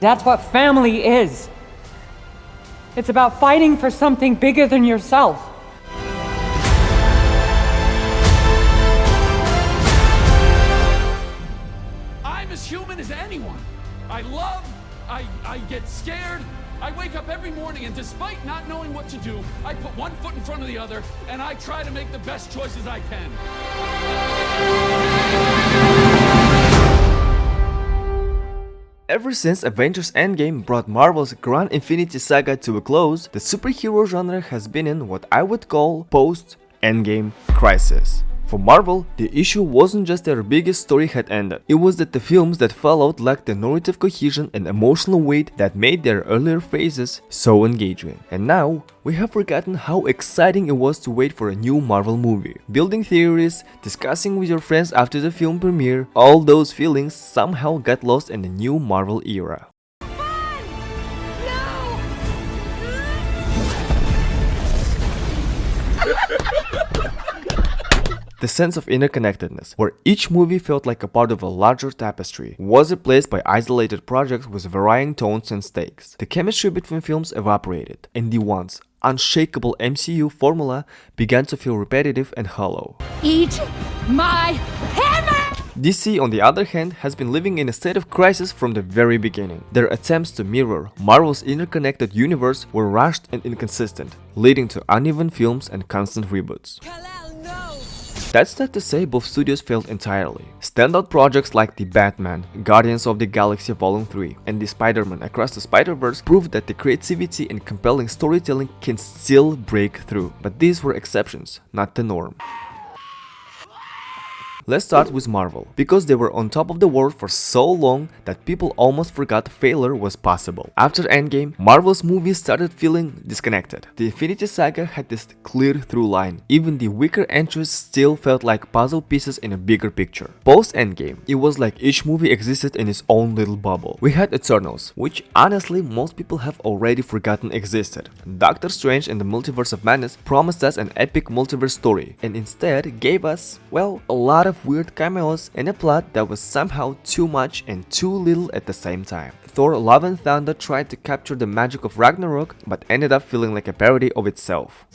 That's what family is. It's about fighting for something bigger than yourself. I'm as human as anyone. I love, I get scared. I wake up every morning and despite not knowing what to do, I put one foot in front of the other and I try to make the best choices I can. Ever since Avengers Endgame brought Marvel's Grand Infinity Saga to a close, the superhero genre has been in what I would call post-Endgame crisis. For Marvel, the issue wasn't just their biggest story had ended, it was that the films that followed lacked the narrative cohesion and emotional weight that made their earlier phases so engaging. And now, we have forgotten how exciting it was to wait for a new Marvel movie. Building theories, discussing with your friends after the film premiere, all those feelings somehow got lost in the new Marvel era. The sense of interconnectedness, where each movie felt like a part of a larger tapestry, was replaced by isolated projects with varying tones and stakes. The chemistry between films evaporated, and the once unshakable MCU formula began to feel repetitive and hollow. Eat my hammer! DC, on the other hand, has been living in a state of crisis from the very beginning. Their attempts to mirror Marvel's interconnected universe were rushed and inconsistent, leading to uneven films and constant reboots. That's not to say both studios failed entirely. Standout projects like the Batman, Guardians of the Galaxy Vol. 3, and the Spider-Man Across the Spider-Verse proved that the creativity and compelling storytelling can still break through. But these were exceptions, not the norm. Let's start with Marvel, because they were on top of the world for so long that people almost forgot failure was possible. After Endgame, Marvel's movies started feeling disconnected. The Infinity Saga had this clear through line. Even the weaker entries still felt like puzzle pieces in a bigger picture. Post-Endgame, it was like each movie existed in its own little bubble. We had Eternals, which honestly most people have already forgotten existed. Doctor Strange and the Multiverse of Madness promised us an epic multiverse story, and instead gave us, well, a lot of weird cameos and a plot that was somehow too much and too little at the same time. Thor: Love and Thunder tried to capture the magic of Ragnarok, but ended up feeling like a parody of itself.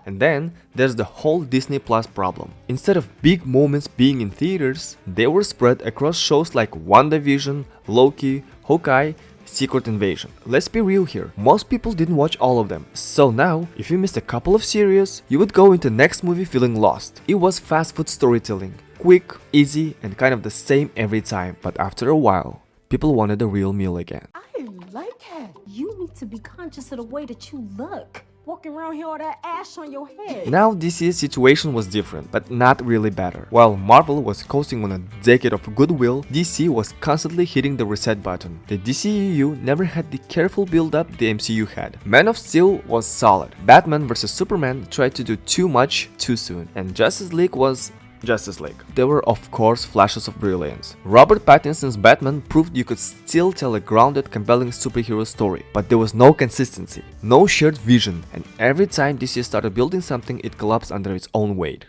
And then, there's the whole Disney Plus problem. Instead of big moments being in theaters, they were spread across shows like WandaVision, Loki, Hawkeye, Secret Invasion. Let's be real here, most people didn't watch all of them. So now, if you missed a couple of series, you would go into next movie feeling lost. It was fast food storytelling. Quick, easy, and kind of the same every time. But after a while, people wanted a real meal again. I like it. You need to be conscious of the way that you look. Walking around here all that ash on your head. Now DC's situation was different, but not really better. While Marvel was coasting on a decade of goodwill, DC was constantly hitting the reset button. The DCEU never had the careful build-up the MCU had. Man of Steel was solid. Batman vs Superman tried to do too much too soon. And Justice League was Justice League. There were of course flashes of brilliance. Robert Pattinson's Batman proved you could still tell a grounded, compelling superhero story, but there was no consistency, no shared vision, and every time DC started building something, it collapsed under its own weight.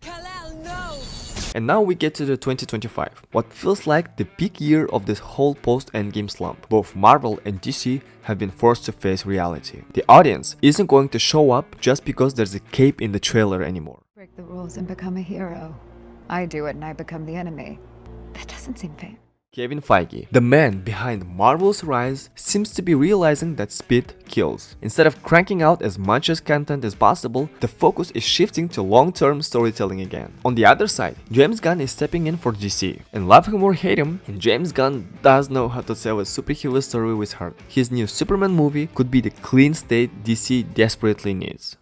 And now we get to the 2025, what feels like the peak year of this whole post-Endgame slump. Both Marvel and DC have been forced to face reality. The audience isn't going to show up just because there's a cape in the trailer anymore. Break the rules and become a hero. I do it and I become the enemy. That doesn't seem fair. Kevin Feige, the man behind Marvel's rise, seems to be realizing that speed kills. Instead of cranking out as much as content as possible, the focus is shifting to long-term storytelling again. On the other side, James Gunn is stepping in for DC. And love him or hate him, James Gunn does know how to tell a superhero story with heart. His new Superman movie could be the clean slate DC desperately needs.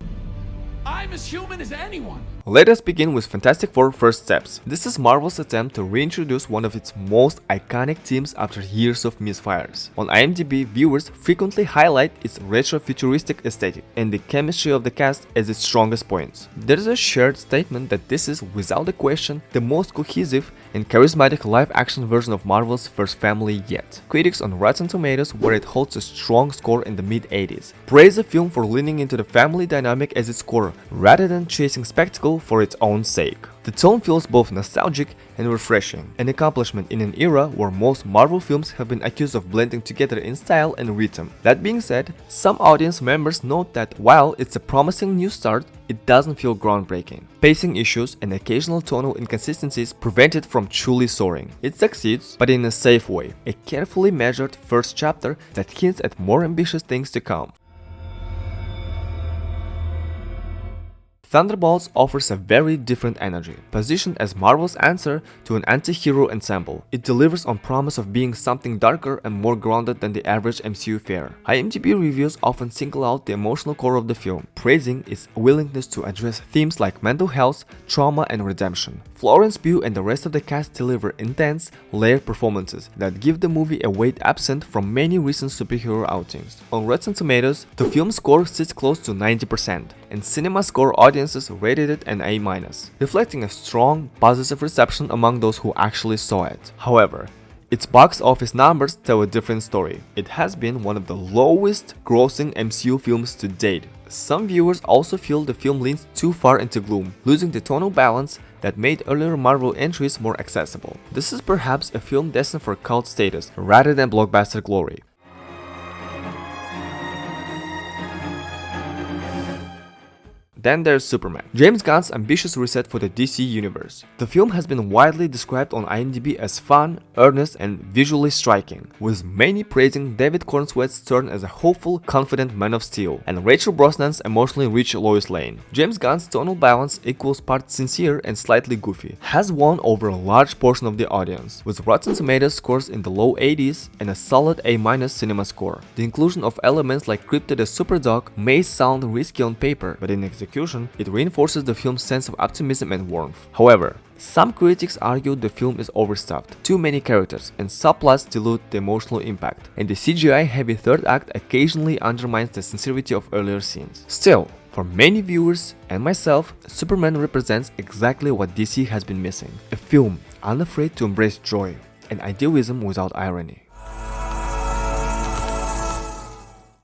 I'm as human as anyone. Let us begin with Fantastic Four First Steps. This is Marvel's attempt to reintroduce one of its most iconic teams after years of misfires. On IMDb, viewers frequently highlight its retro-futuristic aesthetic and the chemistry of the cast as its strongest points. There is a shared statement that this is, without a question, the most cohesive and charismatic live-action version of Marvel's first family yet. Critics on Rotten Tomatoes, where it holds a strong score in the mid-80s, praise the film for leaning into the family dynamic as its core, rather than chasing spectacle enjoyable for its own sake. The tone feels both nostalgic and refreshing, an accomplishment in an era where most Marvel films have been accused of blending together in style and rhythm. That being said, some audience members note that while it's a promising new start, it doesn't feel groundbreaking. Pacing issues and occasional tonal inconsistencies prevent it from truly soaring. It succeeds, but in a safe way, a carefully measured first chapter that hints at more ambitious things to come. Thunderbolts offers a very different energy, positioned as Marvel's answer to an anti-hero ensemble. It delivers on promise of being something darker and more grounded than the average MCU fare. IMDb reviews often single out the emotional core of the film, praising its willingness to address themes like mental health, trauma, and redemption. Florence Pugh and the rest of the cast deliver intense, layered performances that give the movie a weight absent from many recent superhero outings. On Rotten Tomatoes, the film's score sits close to 90%, and CinemaScore audiences rated it an A-, reflecting a strong, positive reception among those who actually saw it. However, its box office numbers tell a different story. It has been one of the lowest grossing MCU films to date. Some viewers also feel the film leans too far into gloom, losing the tonal balance that made earlier Marvel entries more accessible. This is perhaps a film destined for cult status rather than blockbuster glory. Then there's Superman, James Gunn's ambitious reset for the DC universe. The film has been widely described on IMDb as fun, earnest, and visually striking, with many praising David Cornsweet's turn as a hopeful, confident Man of Steel, and Rachel Brosnan's emotionally rich Lois Lane. James Gunn's tonal balance equals parts sincere and slightly goofy, has won over a large portion of the audience, with Rotten Tomatoes scores in the low 80s and a solid A- CinemaScore. The inclusion of elements like Cryptid as Superdog may sound risky on paper, but in execution, it reinforces the film's sense of optimism and warmth. However, some critics argue the film is overstuffed, too many characters, and subplots dilute the emotional impact, and the CGI-heavy third act occasionally undermines the sincerity of earlier scenes. Still, for many viewers and myself, Superman represents exactly what DC has been missing: a film unafraid to embrace joy and idealism without irony.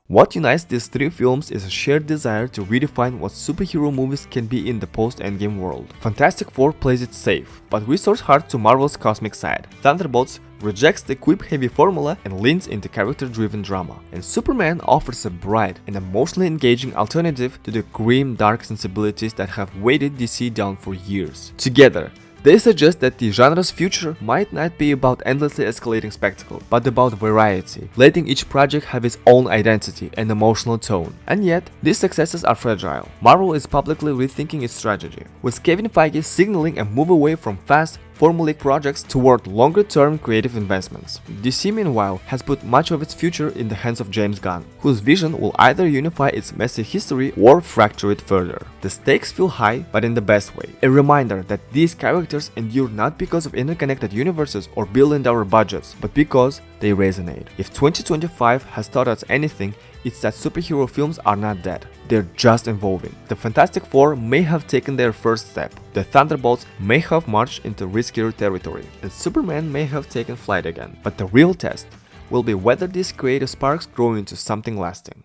What unites these three films is a shared desire to redefine what superhero movies can be in the post-Endgame world. Fantastic Four plays it safe, but resorts hard to Marvel's cosmic side. Thunderbolts rejects the quip-heavy formula and leans into character-driven drama. And Superman offers a bright and emotionally engaging alternative to the grim, dark sensibilities that have weighted DC down for years. Together, they suggest that the genre's future might not be about endlessly escalating spectacle, but about variety, letting each project have its own identity and emotional tone. And yet, these successes are fragile. Marvel is publicly rethinking its strategy, with Kevin Feige signaling a move away from fast, formulaic projects toward longer-term creative investments. DC, meanwhile, has put much of its future in the hands of James Gunn, whose vision will either unify its messy history or fracture it further. The stakes feel high, but in the best way. A reminder that these characters endure not because of interconnected universes or billion-dollar budgets, but because they resonate. If 2025 has taught us anything, it's that superhero films are not dead. They're just evolving. The Fantastic Four may have taken their first step. The Thunderbolts may have marched into riskier territory. And Superman may have taken flight again. But the real test will be whether these creative sparks grow into something lasting.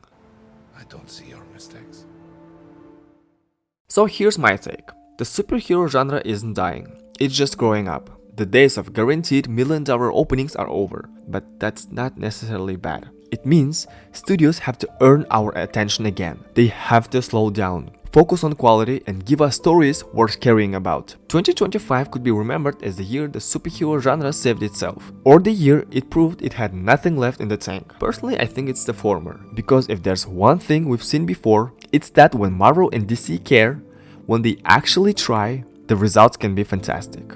I don't see your mistakes. So here's my take. The superhero genre isn't dying. It's just growing up. The days of guaranteed million-dollar openings are over. But that's not necessarily bad. It means studios have to earn our attention again. They have to slow down, focus on quality, and give us stories worth caring about. 2025 could be remembered as the year the superhero genre saved itself, or the year it proved it had nothing left in the tank. Personally, I think it's the former, because if there's one thing we've seen before, it's that when Marvel and DC care, when they actually try, the results can be fantastic.